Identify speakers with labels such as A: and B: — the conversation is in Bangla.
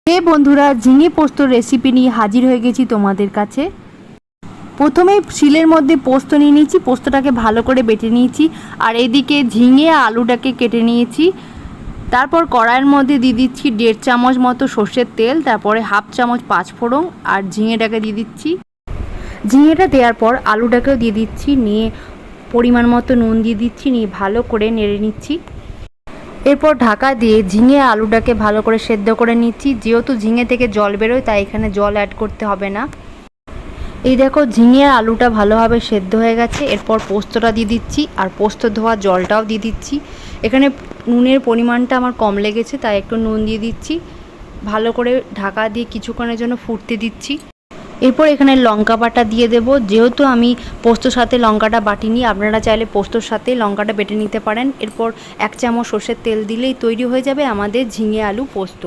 A: হে বন্ধুরা, ঝিঙে পোস্তর রেসিপি নিয়ে হাজির হয়ে গেছি তোমাদের কাছে। প্রথমে শিলের মধ্যে পোস্ত নিয়ে নিয়েছি, পোস্তটাকে ভালো করে বেটে নিয়েছি। আর এদিকে ঝিঙে আলুটাকে কেটে নিয়েছি। তারপর কড়াইয়ের মধ্যে দিয়ে দিচ্ছি 1.5 চামচ মতো সর্ষের তেল, তারপরে 1/2 চামচ পাঁচফোড়ন আর ঝিঙেটাকে দিয়ে দিচ্ছি। ঝিঙেটা দেওয়ার পর আলুটাকেও দিয়ে দিচ্ছি, নিয়ে পরিমাণ মতো নুন দিয়ে দিচ্ছি, নিয়ে ভালো করে নেড়ে নিচ্ছি। এরপর ঢাকা দিয়ে ঝিঙে আলুটাকে ভালো করে সেদ্ধ করে নিচ্ছি। যেহেতু ঝিঙে থেকে জল বেরোয় তাই এখানে জল অ্যাড করতে হবে না। এই দেখো ঝিঙে আলুটা ভালোভাবে সেদ্ধ হয়ে গেছে। এরপর পোস্তটা দিয়ে দিচ্ছি আর পোস্ত ধোয়া জলটাও দিয়ে দিচ্ছি। এখানে নুনের পরিমাণটা আমার কম লেগেছে তাই একটু নুন দিয়ে দিচ্ছি। ভালো করে ঢাকা দিয়ে কিছুক্ষণের জন্য ফুটতে দিচ্ছি। এরপর এখানে লঙ্কা বাটা দিয়ে দেব। যেহেতু আমি পোস্তর সাথে লঙ্কাটা বাটিনি, আপনারা চাইলে পোস্তর সাথে লঙ্কাটা বেটে নিতে পারেন। এরপর 1 চামচ সর্ষের তেল দিলেই তৈরি হয়ে যাবে আমাদের ঝিঙে আলু পোস্ত।